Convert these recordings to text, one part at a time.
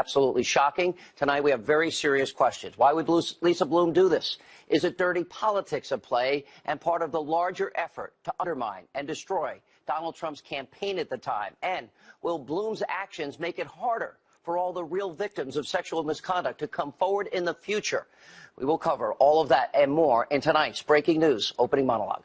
absolutely shocking. Tonight we have very serious questions. Why would Lisa Bloom do this? Is it dirty politics at play and part of the larger effort to undermine and destroy Donald Trump's campaign at the time? And will Bloom's actions make it harder for all the real victims of sexual misconduct to come forward in the future? We will cover all of that and more in tonight's Breaking News Opening Monologue.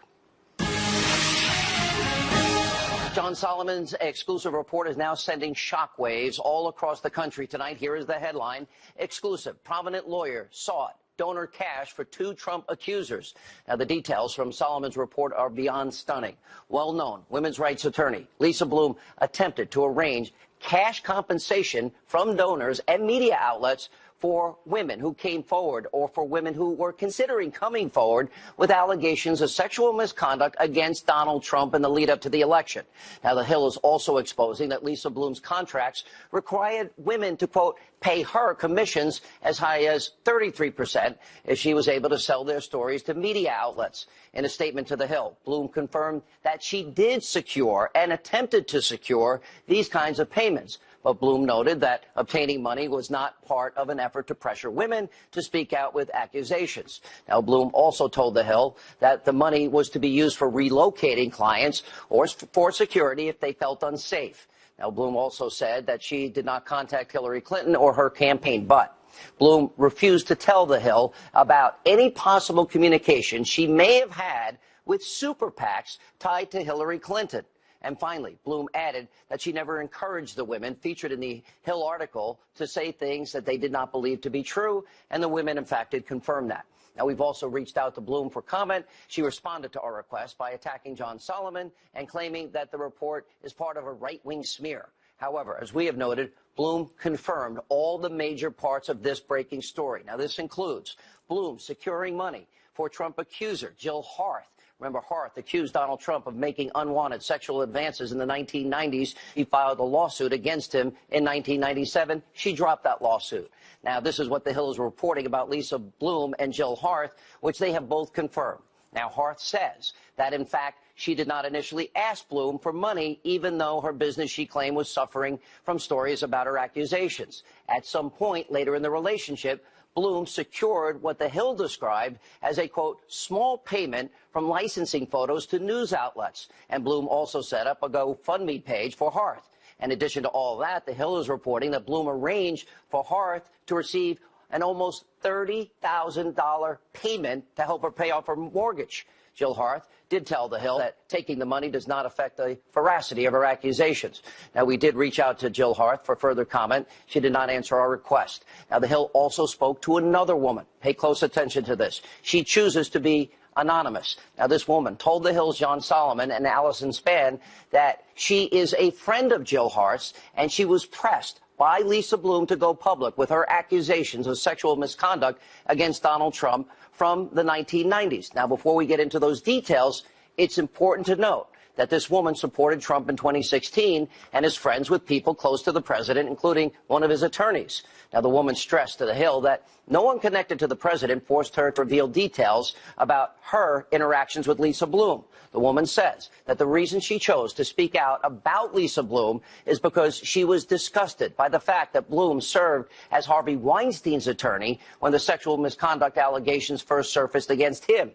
John Solomon's exclusive report is now sending shockwaves all across the country tonight. Here is the headline. Exclusive. Prominent lawyer sought donor cash for 2 Trump accusers. Now, the details from Solomon's report are beyond stunning. Well-known women's rights attorney Lisa Bloom attempted to arrange cash compensation from donors and media outlets for women who came forward or for women who were considering coming forward with allegations of sexual misconduct against Donald Trump in the lead up to the election. Now, The Hill is also exposing that Lisa Bloom's contracts required women to, quote, pay her commissions as high as 33% if she was able to sell their stories to media outlets. In a statement to The Hill, Bloom confirmed that she did secure and attempted to secure these kinds of payments. But Bloom noted that obtaining money was not part of an effort to pressure women to speak out with accusations. Now, Bloom also told The Hill that the money was to be used for relocating clients or for security if they felt unsafe. Now, Bloom also said that she did not contact Hillary Clinton or her campaign, but Bloom refused to tell The Hill about any possible communication she may have had with super PACs tied to Hillary Clinton. And finally, Bloom added that she never encouraged the women featured in the Hill article to say things that they did not believe to be true, and the women, in fact, did confirm that. Now, we've also reached out to Bloom for comment. She responded to our request by attacking John Solomon and claiming that the report is part of a right-wing smear. However, as we have noted, Bloom confirmed all the major parts of this breaking story. Now, this includes Bloom securing money for Trump accuser Jill Harth. Remember, Harth accused Donald Trump of making unwanted sexual advances in the 1990s. He filed a lawsuit against him in 1997. She dropped that lawsuit. Now, this is what The Hill is reporting about Lisa Bloom and Jill Harth, which they have both confirmed. Now, Harth says that, in fact, she did not initially ask Bloom for money, even though her business, she claimed, was suffering from stories about her accusations. At some point later in the relationship, Bloom secured what The Hill described as a, quote, small payment from licensing photos to news outlets. And Bloom also set up a GoFundMe page for Harth. In addition to all that, The Hill is reporting that Bloom arranged for Harth to receive an almost $30,000 payment to help her pay off her mortgage. Jill Harth did tell The Hill that taking the money does not affect the veracity of her accusations. Now, we did reach out to Jill Harth for further comment. She did not answer our request. Now, The Hill also spoke to another woman. Pay close attention to this. She chooses to be anonymous. Now, this woman told The Hill's John Solomon and Allison Spann that she is a friend of Jill Harth's, and she was pressed by Lisa Bloom to go public with her accusations of sexual misconduct against Donald Trump from the 1990s. Now, before we get into those details, it's important to note that this woman supported Trump in 2016 and is friends with people close to the president, including one of his attorneys. Now, the woman stressed to The Hill that no one connected to the president forced her to reveal details about her interactions with Lisa Bloom. The woman says that the reason she chose to speak out about Lisa Bloom is because she was disgusted by the fact that Bloom served as Harvey Weinstein's attorney when the sexual misconduct allegations first surfaced against him.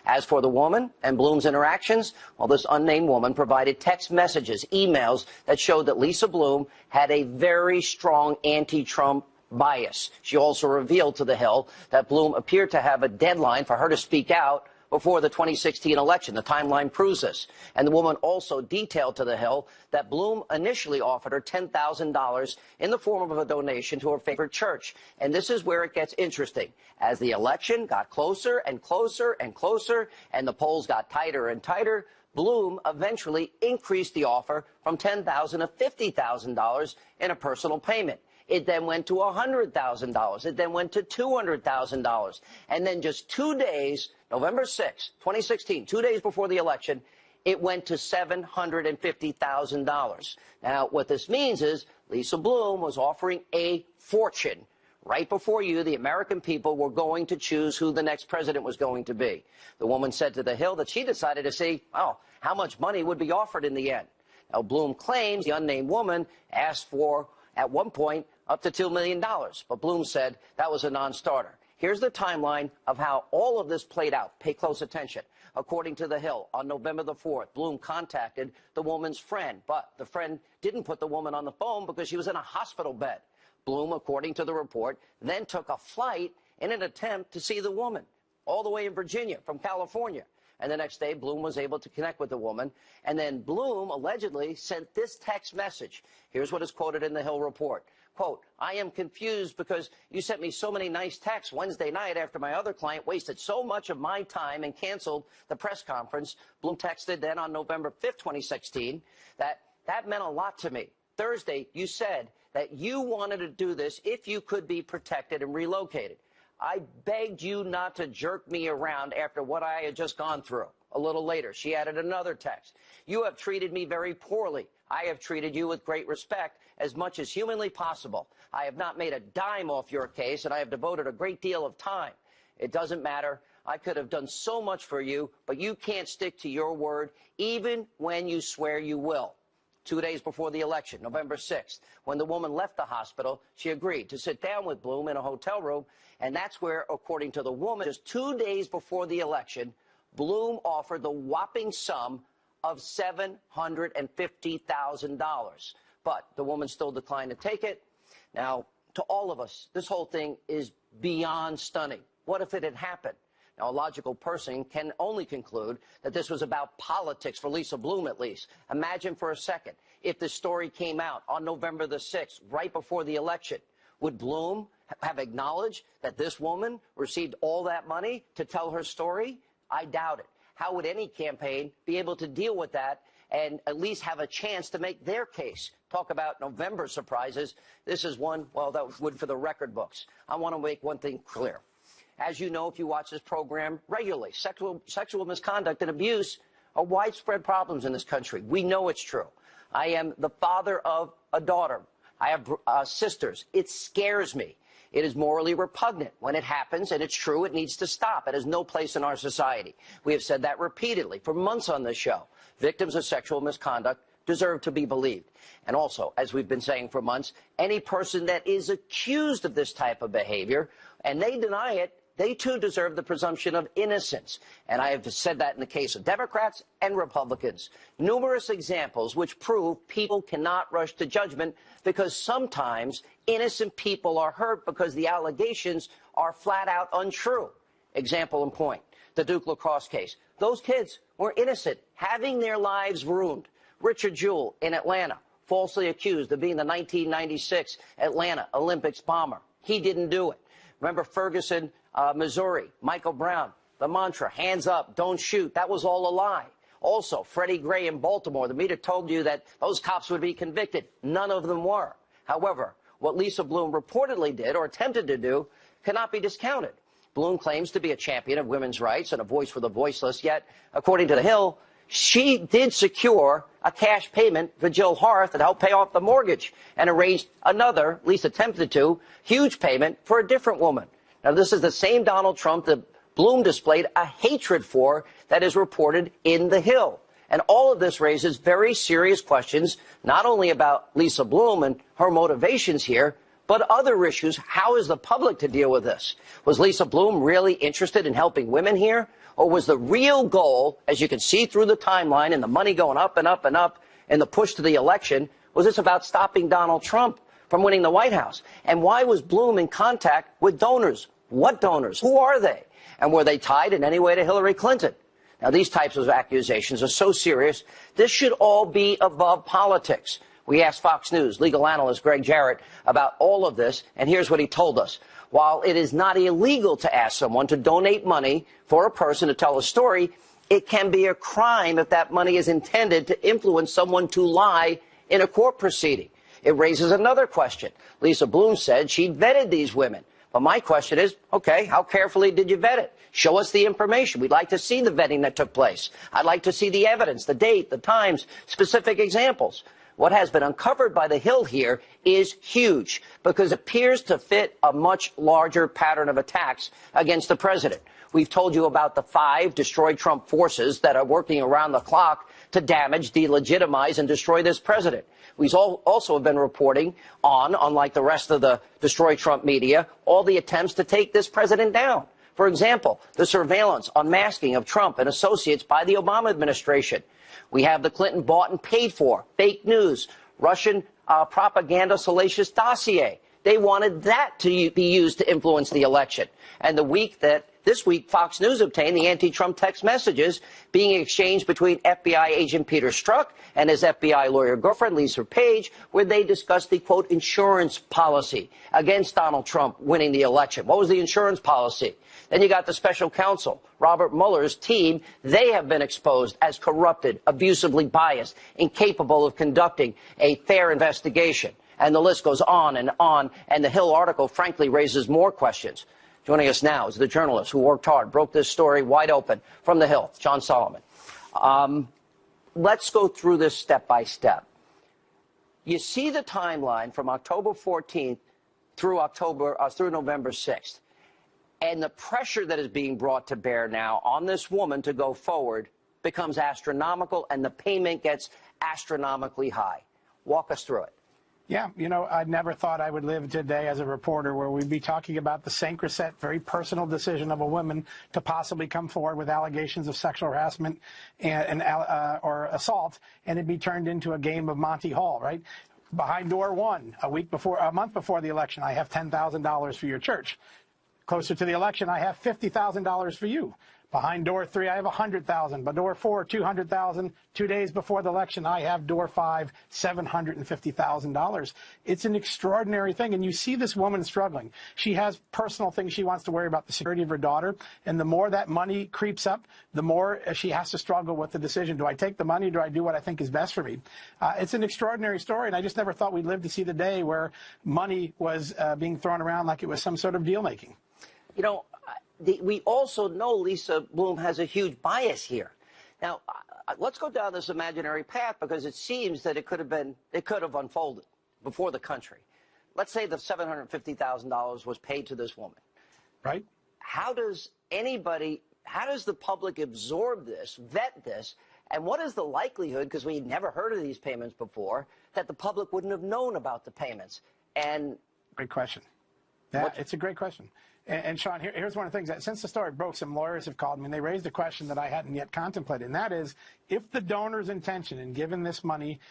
As for the woman and Bloom's interactions, well, this unnamed woman provided text messages, emails that showed that Lisa Bloom had a very strong anti-Trump bias. She also revealed to The Hill that Bloom appeared to have a deadline for her to speak out before the 2016 election. The timeline proves this. And the woman also detailed to The Hill that Bloom initially offered her $10,000 in the form of a donation to her favorite church. And this is where it gets interesting. As the election got closer and closer and closer, and the polls got tighter and tighter, Bloom eventually increased the offer from $10,000 to $50,000 in a personal payment. It then went to $100,000. It then went to $200,000. And then just 2 days, November 6, 2016, 2 days before the election, it went to $750,000. Now, what this means is Lisa Bloom was offering a fortune right before you, the American people, were going to choose who the next president was going to be. The woman said to The Hill that she decided to see, how much money would be offered in the end. Now, Bloom claims the unnamed woman asked for, at one point, up to $2 million. But Bloom said that was a non-starter. Here's the timeline of how all of this played out. Pay close attention. According to The Hill, on November the 4th, Bloom contacted the woman's friend, but the friend didn't put the woman on the phone because she was in a hospital bed. Bloom, according to the report, then took a flight in an attempt to see the woman, all the way in Virginia from California. And the next day, Bloom was able to connect with the woman. And then Bloom allegedly sent this text message. Here's what is quoted in the Hill report. Quote, I am confused because you sent me so many nice texts Wednesday night after my other client wasted so much of my time and canceled the press conference. Bloom texted then on November 5th, 2016, that meant a lot to me. Thursday, you said that you wanted to do this if you could be protected and relocated. I begged you not to jerk me around after what I had just gone through. A little later, she added another text. You have treated me very poorly. I have treated you with great respect as much as humanly possible. I have not made a dime off your case, and I have devoted a great deal of time. It doesn't matter. I could have done so much for you, but you can't stick to your word, even when you swear you will. 2 days before the election, November 6th, when the woman left the hospital, she agreed to sit down with Bloom in a hotel room, and that's where, according to the woman, just 2 days before the election, Bloom offered the whopping sum of $750,000. But the woman still declined to take it. Now, to all of us, this whole thing is beyond stunning. What if it had happened? Now, a logical person can only conclude that this was about politics for Lisa Bloom, at least. Imagine for a second if this story came out on November the 6th, right before the election. Would Bloom have acknowledged that this woman received all that money to tell her story? I doubt it. How would any campaign be able to deal with that and at least have a chance to make their case? Talk about November surprises. This is one, well, that would for the record books. I want to make one thing clear. As you know, if you watch this program regularly, sexual misconduct and abuse are widespread problems in this country. We know it's true. I am the father of a daughter. I have sisters. It scares me. It is morally repugnant when it happens, and it's true. It needs to stop. It has no place in our society. We have said that repeatedly for months on this show. Victims of sexual misconduct deserve to be believed. And also, as we've been saying for months, any person that is accused of this type of behavior and they deny it, they too deserve the presumption of innocence. And I have said that in the case of Democrats and Republicans. Numerous examples which prove people cannot rush to judgment because sometimes innocent people are hurt because the allegations are flat out untrue. Example in point, the Duke lacrosse case. Those kids were innocent, having their lives ruined. Richard Jewell in Atlanta, falsely accused of being the 1996 Atlanta Olympics bomber. He didn't do it. Remember Ferguson, Missouri, Michael Brown, the mantra, hands up, don't shoot. That was all a lie. Also, Freddie Gray in Baltimore, the media told you that those cops would be convicted. None of them were. However, what Lisa Bloom reportedly did or attempted to do cannot be discounted. Bloom claims to be a champion of women's rights and a voice for the voiceless, yet, according to The Hill, she did secure a cash payment for Jill Harth that helped pay off the mortgage and arranged another, at least attempted to, huge payment for a different woman. Now, this is the same Donald Trump that Bloom displayed a hatred for that is reported in The Hill. And all of this raises very serious questions, not only about Lisa Bloom and her motivations here, but other issues. How is the public to deal with this? Was Lisa Bloom really interested in helping women here? Or was the real goal, as you can see through the timeline and the money going up and up and up and the push to the election, was this about stopping Donald Trump from winning the White House? And why was Bloom in contact with donors? What donors? Who are they? And were they tied in any way to Hillary Clinton? Now, these types of accusations are so serious, this should all be above politics. We asked Fox News legal analyst Greg Jarrett about all of this, and here's what he told us. While it is not illegal to ask someone to donate money for a person to tell a story, it can be a crime if that money is intended to influence someone to lie in a court proceeding. It raises another question. Lisa Bloom said she vetted these women. But my question is, okay, how carefully did you vet it? Show us the information. We'd like to see the vetting that took place. I'd like to see the evidence, the date, the times, specific examples. What has been uncovered by The Hill here is huge because it appears to fit a much larger pattern of attacks against the president. We've told you about the 5 destroy Trump forces that are working around the clock to damage, delegitimize, and destroy this president. We've also have been reporting on, unlike the rest of the destroy Trump media, all the attempts to take this president down. For example, the surveillance, unmasking of Trump and associates by the Obama administration. We have the Clinton bought and paid for fake news, Russian propaganda salacious dossier. They wanted that to be used to influence the election. And this week, Fox News obtained the anti-Trump text messages being exchanged between FBI agent Peter Strzok and his FBI lawyer girlfriend, Lisa Page, where they discussed the, quote, insurance policy against Donald Trump winning the election. What was the insurance policy? Then you got the special counsel, Robert Mueller's team. They have been exposed as corrupted, abusively biased, incapable of conducting a fair investigation. And the list goes on, and the Hill article, frankly, raises more questions. Joining us now is the journalist who worked hard, broke this story wide open from the Hill, John Solomon. Let's go through this step by step. You see the timeline from October 14th through November 6th. And the pressure that is being brought to bear now on this woman to go forward becomes astronomical, and the payment gets astronomically high. Walk us through it. Yeah, you know, I never thought I would live today as a reporter where we'd be talking about the sacrosanct, very personal decision of a woman to possibly come forward with allegations of sexual harassment or assault, and it'd be turned into a game of Monty Hall, right? Behind door 1, a month before the election, I have $10,000 for your church. Closer to the election, I have $50,000 for you. Behind door 3, I have $100,000. By door 4, $200,000. 2 days before the election, I have door 5, $750,000. It's an extraordinary thing, and you see this woman struggling. She has personal things she wants to worry about, the security of her daughter, and the more that money creeps up, the more she has to struggle with the decision. Do I take the money? Do I do what I think is best for me? It's an extraordinary story, and I just never thought we'd live to see the day where money was being thrown around like it was some sort of deal-making. You know, we also know Lisa Bloom has a huge bias here. Now, let's go down this imaginary path, because it seems that it could have unfolded before the country. Let's say the $750,000 was paid to this woman. Right. How does the public absorb this, vet this, and what is the likelihood, because we never heard of these payments before, that the public wouldn't have known about the payments? And great question. It's a great question. And Sean, here's one of the things that since the story broke, some lawyers have called me and they raised a question that I hadn't yet contemplated. And that is, if the donor's intention in giving this money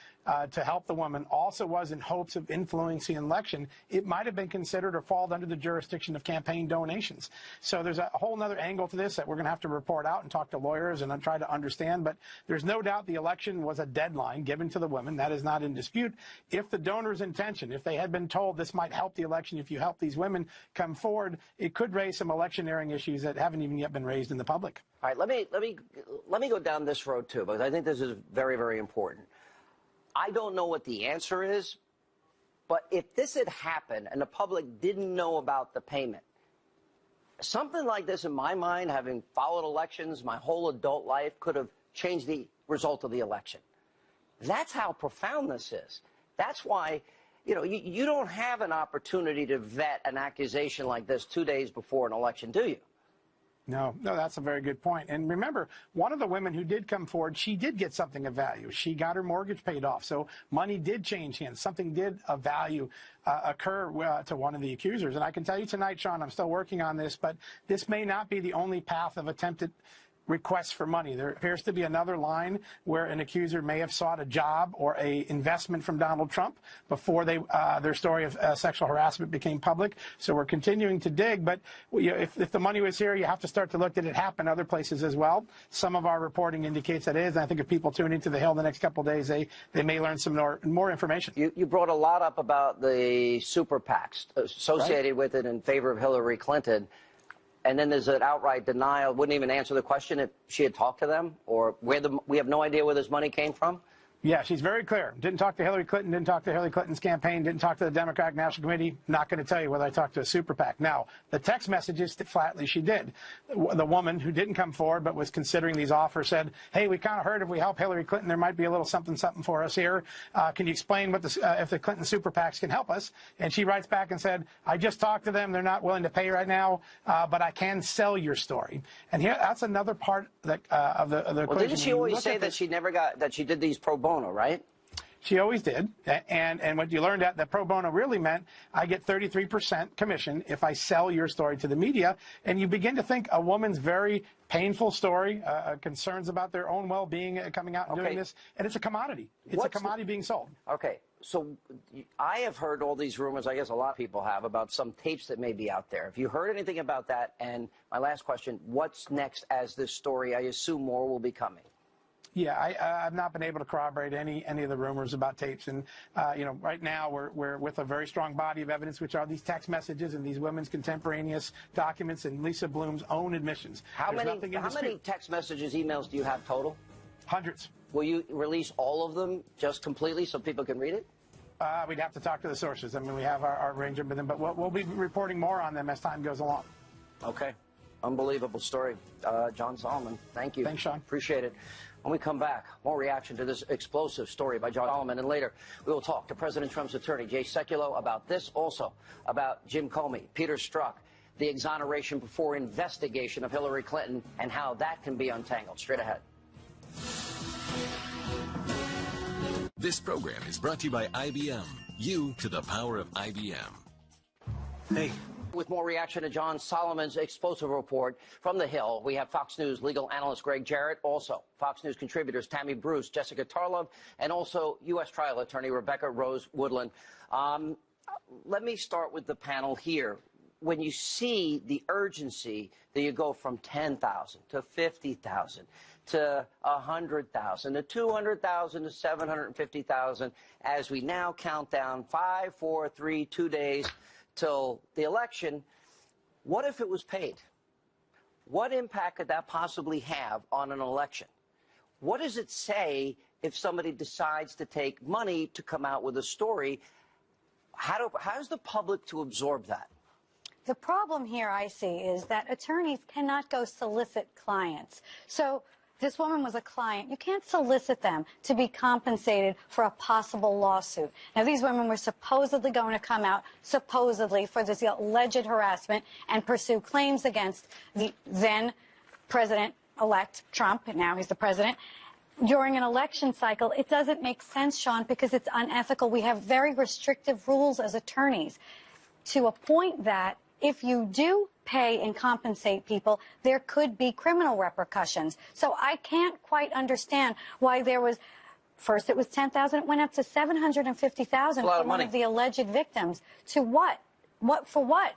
to help the woman also was in hopes of influencing the election, it might have been considered or fall under the jurisdiction of campaign donations. So there's a whole other angle to this that we're going to have to report out and talk to lawyers and try to understand. But there's no doubt the election was a deadline given to the women. That is not in dispute. If the donor's intention, if they had been told this might help the election, if you help these women come forward, it could raise some electioneering issues that haven't even yet been raised in the public. All right, let me go down this road too, because I think this is very, very important. I don't know what the answer is, but if this had happened and the public didn't know about the payment, something like this, in my mind, having followed elections my whole adult life, could have changed the result of the election. That's how profound this is. That's why, you know, you don't have an opportunity to vet an accusation like this 2 days before an election, do you? No, that's a very good point. And remember, one of the women who did come forward, she did get something of value. She got her mortgage paid off. So money did change hands. Something did of value occur to one of the accusers. And I can tell you tonight, Sean, I'm still working on this, but this may not be the only path of attempted requests for money. There appears to be another line where an accuser may have sought a job or a investment from Donald Trump before their story of sexual harassment became public. So we're continuing to dig. But if the money was here, you have to start to look. Did it happen other places as well? Some of our reporting indicates that it is. And I think if people tune into the Hill the next couple of days, they may learn some more information. You brought a lot up about the super PACs associated with it in favor of Hillary Clinton. And then there's an outright denial, wouldn't even answer the question if she had talked to them, or we have no idea where this money came from? Yeah, she's very clear. Didn't talk to Hillary Clinton, didn't talk to Hillary Clinton's campaign, didn't talk to the Democratic National Committee. Not going to tell you whether I talked to a super PAC. Now, the text messages, flatly, she did. The woman who didn't come forward but was considering these offers said, hey, we kind of heard if we help Hillary Clinton, there might be a little something for us here. Can you explain what if the Clinton super PACs can help us? And she writes back and said, I just talked to them. They're not willing to pay right now, but I can sell your story. And here, that's another part that, of the equation. Well, didn't she always say that she never got, that she did these pro bono, right? She always did. And what you learned that pro bono really meant, I get 33% commission if I sell your story to the media. And you begin to think a woman's very painful story, concerns about their own well-being coming out and doing this, and it's a commodity. It's a commodity being sold. Okay. So I have heard all these rumors, I guess a lot of people have, about some tapes that may be out there. Have you heard anything about that? And my last question, what's next as this story? I assume more will be coming. Yeah, I've not been able to corroborate any of the rumors about tapes, and right now we're with a very strong body of evidence, which are these text messages and these women's contemporaneous documents and Lisa Bloom's own admissions. How many text messages, emails do you have total? Hundreds. Will you release all of them just completely so people can read it? We'd have to talk to the sources. I mean, we have our arrangement with them, but we'll be reporting more on them as time goes along. Okay. Unbelievable story. John Solomon, thank you. Thanks, Sean. Appreciate it. When we come back, more reaction to this explosive story by John Solomon. And later, we will talk to President Trump's attorney, Jay Sekulow, about this, also about Jim Comey, Peter Strzok, the exoneration before investigation of Hillary Clinton, and how that can be untangled. Straight ahead. This program is brought to you by IBM. You to the power of IBM. Hey. With more reaction to John Solomon's explosive report from the Hill, we have Fox News legal analyst Greg Jarrett, also Fox News contributors Tammy Bruce, Jessica Tarlov, and also U.S. trial attorney Rebecca Rose Woodland. Let me start with the panel here. When you see the urgency that you go from 10,000 to 50,000 to 100,000 to 200,000 to 750,000, as we now count down 5, 4, 3, 2 days till the election, what if it was paid? What impact could that possibly have on an election? What does it say if somebody decides to take money to come out with a story? How's the public to absorb that? The problem here I see is that attorneys cannot go solicit clients. So this woman was a client. You can't solicit them to be compensated for a possible lawsuit. Now, these women were supposedly going to come out, supposedly, for this alleged harassment and pursue claims against the then President-elect Trump, and now he's the president. During an election cycle, it doesn't make sense, Sean, because it's unethical. We have very restrictive rules as attorneys. To a point that if you do pay and compensate people, there could be criminal repercussions. So I can't quite understand why there was, first it was 10,000, it went up to 750,000 for one of the alleged victims. To what? For what?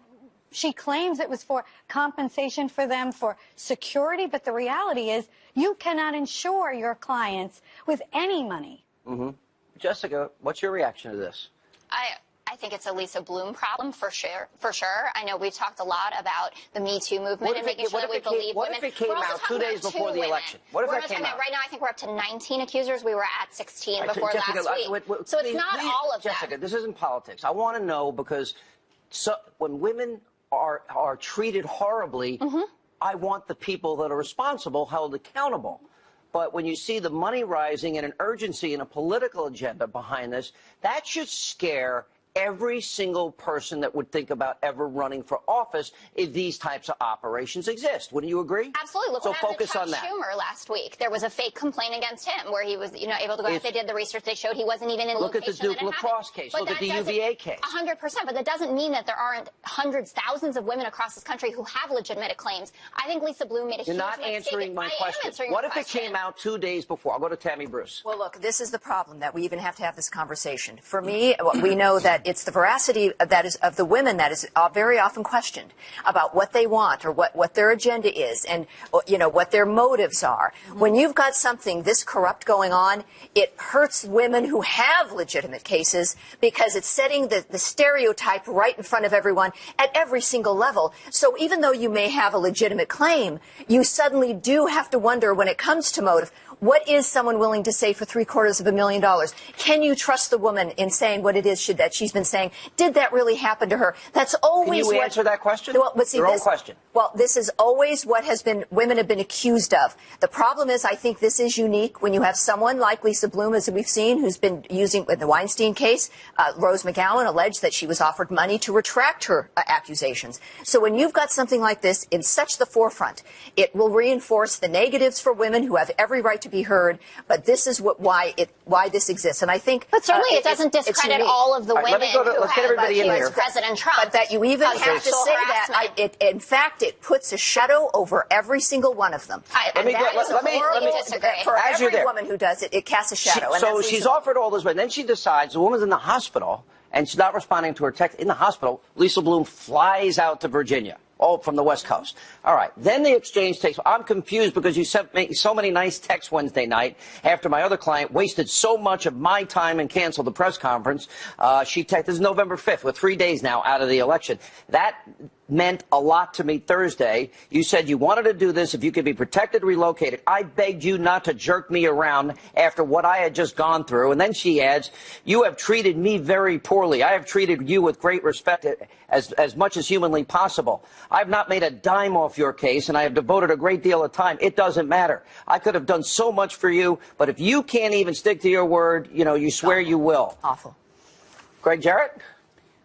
She claims it was for compensation for them for security, but the reality is you cannot insure your clients with any money. Mm-hmm. Jessica, what's your reaction to this? I think it's a Lisa Bloom problem for sure. I know we've talked a lot about the Me Too movement and making sure that we believe women. What if it came out 2 days before the election? What if that came out? Right now, I think we're up to 19 accusers. We were at 16 before last week. So it's not all of that. Jessica, this isn't politics. I want to know because when women are treated horribly, I want the people that are responsible held accountable. But when you see the money rising and an urgency and a political agenda behind this, that should scare every single person that would think about ever running for office if these types of operations exist. Wouldn't you agree? Absolutely. Look what happened to Chuck Schumer last week. There was a fake complaint against him where he was, able to go out. They did the research. They showed he wasn't even in the location. Look at the Duke lacrosse case. Look at the UVA case. 100%. But that doesn't mean that there aren't hundreds, thousands of women across this country who have legitimate claims. I think Lisa Bloom made a huge mistake. You're not answering my question. What if it came out 2 days before? I'll go to Tammy Bruce. Well, look, this is the problem, that we even have to have this conversation. For me, we know that it's the veracity that is of the women that is very often questioned about what they want or what their agenda is and what their motives are. When you've got something this corrupt going on, it hurts women who have legitimate cases because it's setting the stereotype right in front of everyone at every single level. So even though you may have a legitimate claim, you suddenly do have to wonder when it comes to motive, What is someone willing to say for $750,000? Can you trust the woman in saying what it is that she's been saying? Did that really happen to her? That's always Can you answer that question? Well, but see, Your own question. Well, this is always what women have been accused of. The problem is, I think this is unique when you have someone like Lisa Bloom, as we've seen, who's been using, in the Weinstein case, Rose McGowan alleged that she was offered money to retract her accusations. So when you've got something like this in such the forefront, it will reinforce the negatives for women who have every right to be heard. But this is why this exists. And I think, but certainly it doesn't discredit all of the women who let's get everybody in here. President Trump. But that you even have to say that, in fact, it puts a shadow over every single one of them. Let me disagree. For every woman who does it, it casts a shadow. So she's offered all this, but then she decides the woman's in the hospital and she's not responding to her text. In the hospital, Lisa Bloom flies out to Virginia. Oh, from the West Coast. All right. Then the exchange takes. I'm confused because you sent me so many nice texts Wednesday night after my other client wasted so much of my time and canceled the press conference. She texted, this is November 5th. We're 3 days now out of the election. That meant a lot to me Thursday. You said you wanted to do this if you could be protected, relocated. I begged you not to jerk me around after what I had just gone through. And then she adds, you have treated me very poorly. I have treated you with great respect as much as humanly possible. I've not made a dime off your case, and I have devoted a great deal of time. It doesn't matter. I could have done so much for you, but if you can't even stick to your word, you swear you will. Awful. Greg Jarrett?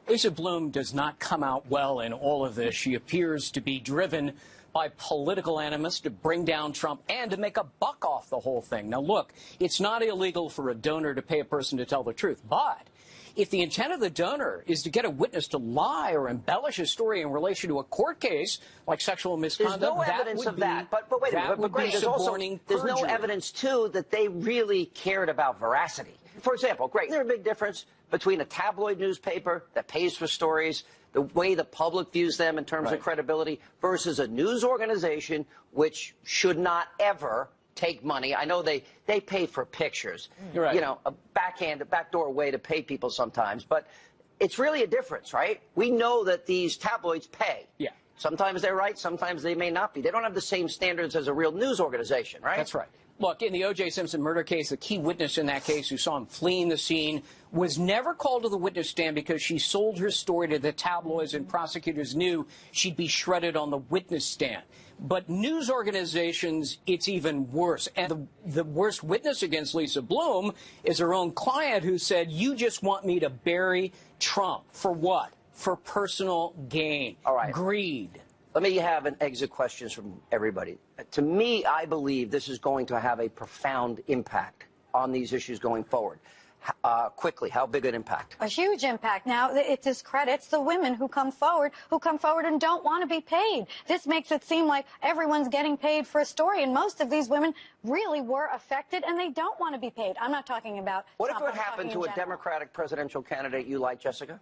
Lisa Bloom does not come out well in all of this. She appears to be driven by political animus to bring down Trump and to make a buck off the whole thing. Now, look, it's not illegal for a donor to pay a person to tell the truth, but if the intent of the donor is to get a witness to lie or embellish a story in relation to a court case like sexual misconduct, there's no evidence of that. But wait a minute. But Greg, there's no evidence, too, that they really cared about veracity. For example, Greg, is there a big difference between a tabloid newspaper that pays for stories, the way the public views them in terms of credibility, versus a news organization which should not ever take money? I know they pay for pictures, a backdoor way to pay people sometimes, but it's really a difference, right? We know that these tabloids pay. Yeah. Sometimes they're right, sometimes they may not be. They don't have the same standards as a real news organization, right? That's right. Look, in the O.J. Simpson murder case, the key witness in that case who saw him fleeing the scene was never called to the witness stand because she sold her story to the tabloids and prosecutors knew she'd be shredded on the witness stand. But news organizations, it's even worse. And the worst witness against Lisa Bloom is her own client who said, you just want me to bury Trump. For what? For personal gain. All right. Greed. Let me have an exit questions from everybody. To me, I believe this is going to have a profound impact on these issues going forward. Quickly, how big an impact? A huge impact. Now, it discredits the women who come forward and don't want to be paid. This makes it seem like everyone's getting paid for a story, and most of these women really were affected, and they don't want to be paid. I'm not talking about What if it happened to a Democratic presidential candidate you like, Jessica?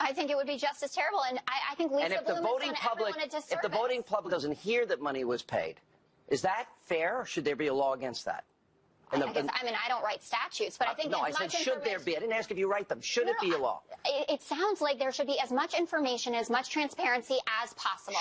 I think it would be just as terrible, and I think Lisa Bloom has done everyone a disservice. If the voting public doesn't hear that money was paid, is that fair, or should there be a law against that? I don't write statutes, but I think no, I said should there be. I didn't ask if you write them. Should it be a law? It sounds like there should be as much information, as much transparency as possible.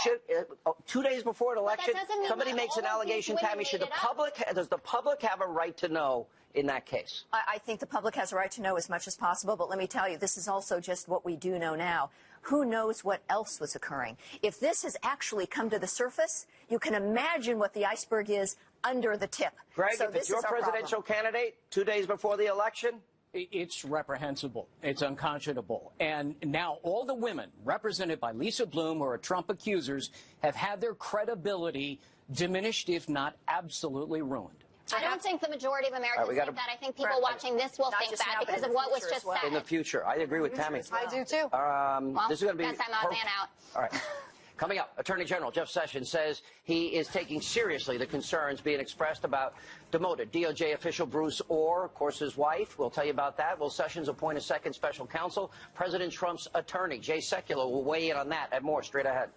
2 days before an election, somebody makes an all of allegation, these women Tammy, made does the public have a right to know in that case? I think the public has a right to know as much as possible, but let me tell you, this is also just what we do know now. Who knows what else was occurring? If this has actually come to the surface, you can imagine what the iceberg is under the tip. Greg, so if it's your presidential candidate 2 days before the election? It's reprehensible. It's unconscionable. And now all the women represented by Lisa Bloom or Trump accusers have had their credibility diminished, if not absolutely ruined. I don't think the majority of Americans think that. I think people watching this will think that because of what was just said. In the future. I agree with Tammy. I do, too. This is going to be... Guess I'm odd man out. All right. Coming up, Attorney General Jeff Sessions says he is taking seriously the concerns being expressed about demoted DOJ official Bruce Orr, of course, his wife. We'll tell you about that. Will Sessions appoint a second special counsel? President Trump's attorney, Jay Sekulow, will weigh in on that and more straight ahead.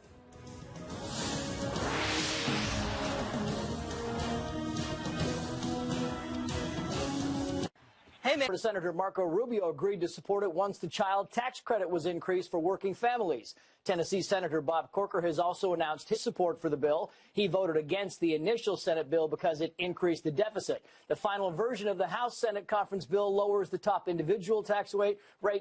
Hey. Hey, man. Senator Marco Rubio agreed to support it once the child tax credit was increased for working families. Tennessee Senator Bob Corker has also announced his support for the bill. He voted against the initial Senate bill because it increased the deficit. The final version of the House-Senate conference bill lowers the top individual tax rate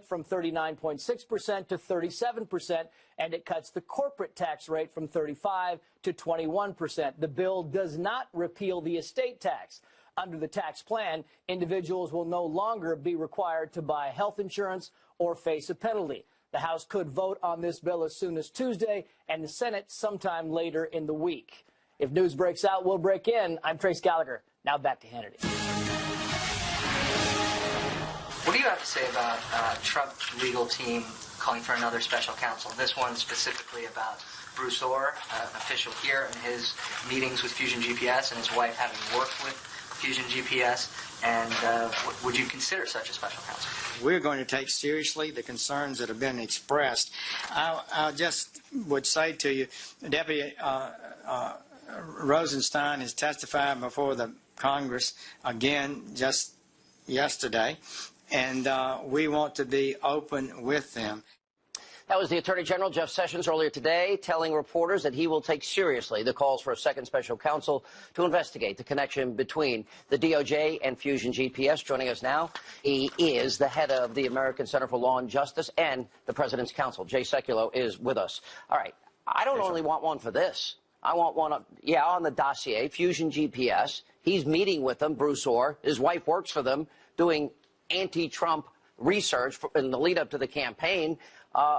from 39.6% to 37%, and it cuts the corporate tax rate from 35% to 21%. The bill does not repeal the estate tax. Under the tax plan, individuals will no longer be required to buy health insurance or face a penalty. The House could vote on this bill as soon as Tuesday, and the Senate sometime later in the week. If news breaks out, we'll break in. I'm Trace Gallagher. Now back to Hannity. What do you have to say about Trump's legal team calling for another special counsel? This one specifically about Bruce Orr, an official here, and his meetings with Fusion GPS, and his wife having worked with Fusion GPS, and would you consider such a special counsel? We're going to take seriously the concerns that have been expressed. I just would say to you, Deputy Rosenstein has testified before the Congress again just yesterday, and we want to be open with them. That was the Attorney General, Jeff Sessions, earlier today, telling reporters that he will take seriously the calls for a second special counsel to investigate the connection between the DOJ and Fusion GPS. Joining us now, he is the head of the American Center for Law and Justice and the President's Counsel. Jay Sekulow is with us. All right, I don't only want one for this. I want one, on the dossier, Fusion GPS. He's meeting with them, Bruce Orr. His wife works for them, doing anti-Trump research in the lead-up to the campaign.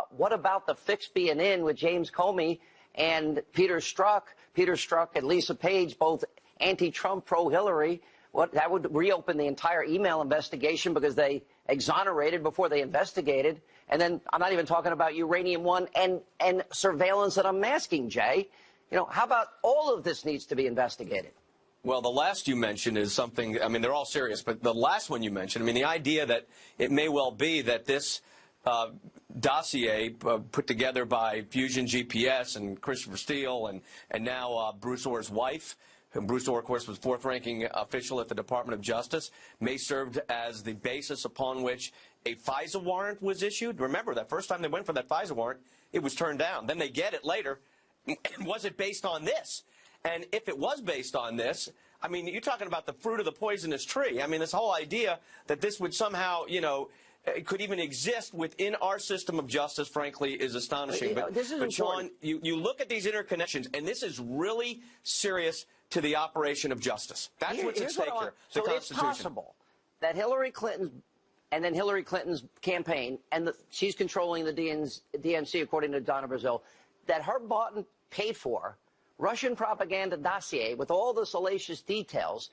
What about the fix being in with James Comey and Peter Strzok? Peter Strzok and Lisa Page, both anti-Trump, pro-Hillary. That would reopen the entire email investigation because they exonerated before they investigated. And then I'm not even talking about Uranium One and surveillance and unmasking, Jay. How about all of this needs to be investigated? Well, the last you mentioned is something, they're all serious, but the last one you mentioned, the idea that it may well be that this dossier put together by Fusion GPS and Christopher Steele and now Bruce Orr's wife, whom Bruce Orr, of course, was fourth-ranking official at the Department of Justice, may serve as the basis upon which a FISA warrant was issued. Remember, that first time they went for that FISA warrant, it was turned down. Then they get it later. Was it based on this? And if it was based on this, you're talking about the fruit of the poisonous tree. This whole idea that this would somehow, it could even exist within our system of justice, frankly, is astonishing. But Sean, you look at these interconnections, and this is really serious to the operation of justice. That's what's at stake here. So it's possible that Hillary Clinton's and then Hillary Clinton's campaign, and she's controlling the DNC, according to Donna Brazile, that her bought and paid for Russian propaganda dossier with all the salacious details,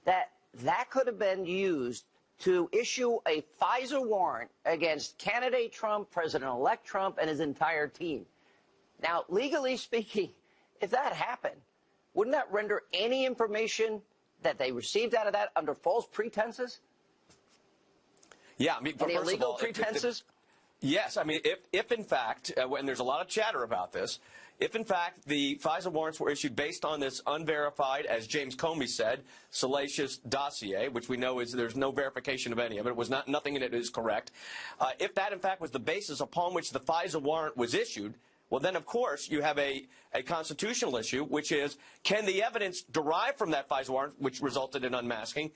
that could have been used to issue a FISA warrant against candidate Trump, President-elect Trump, and his entire team. Now, legally speaking, if that happened, wouldn't that render any information that they received out of that under false pretenses? Yeah, any illegal pretenses? Yes, if in fact, and there's a lot of chatter about this, if in fact the FISA warrants were issued based on this unverified, as James Comey said, salacious dossier, which we know there's no verification of any of it, nothing in it is correct. If that in fact was the basis upon which the FISA warrant was issued, well then of course you have a constitutional issue, which is, can the evidence derived from that FISA warrant, which resulted in unmasking,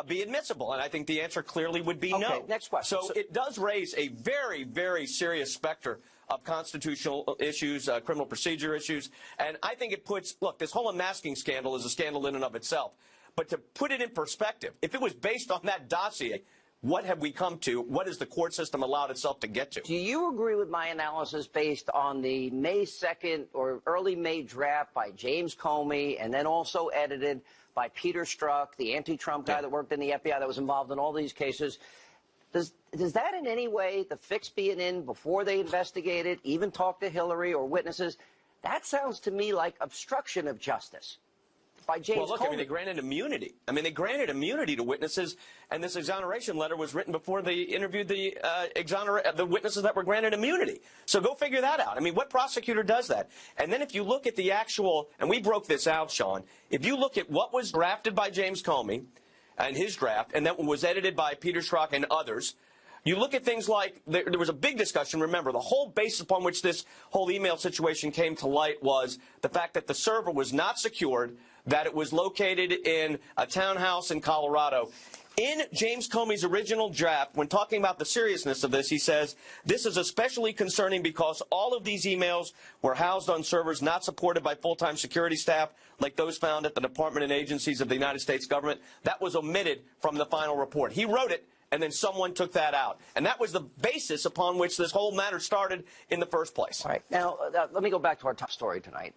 be admissible? And I think the answer clearly would be no. Next question. So it does raise a very, very serious specter of constitutional issues, criminal procedure issues. And I think it puts, look, this whole unmasking scandal is a scandal in and of itself. But to put it in perspective, if it was based on that dossier, what have we come to? What has the court system allowed itself to get to? Do you agree with my analysis based on the May 2nd or early May draft by James Comey and then also edited by Peter Strzok, the anti-Trump guy that worked in the FBI that was involved in all these cases? Does that in any way, the fix being in before they investigated, even talk to Hillary or witnesses, that sounds to me like obstruction of justice by James Comey. They granted immunity. They granted immunity to witnesses, and this exoneration letter was written before they interviewed the witnesses that were granted immunity. So go figure that out. What prosecutor does that? And then if you look at the actual, and we broke this out, Sean, if you look at what was drafted by James Comey and his draft, and that was edited by Peter Schrock and others. You look at things like, there was a big discussion, remember, the whole basis upon which this whole email situation came to light was the fact that the server was not secured, that it was located in a townhouse in Colorado. In James Comey's original draft, when talking about the seriousness of this, he says, this is especially concerning because all of these emails were housed on servers not supported by full-time security staff, like those found at the department and agencies of the United States government. That was omitted from the final report. He wrote it, and then someone took that out. And that was the basis upon which this whole matter started in the first place. All right. Now, let me go back to our top story tonight.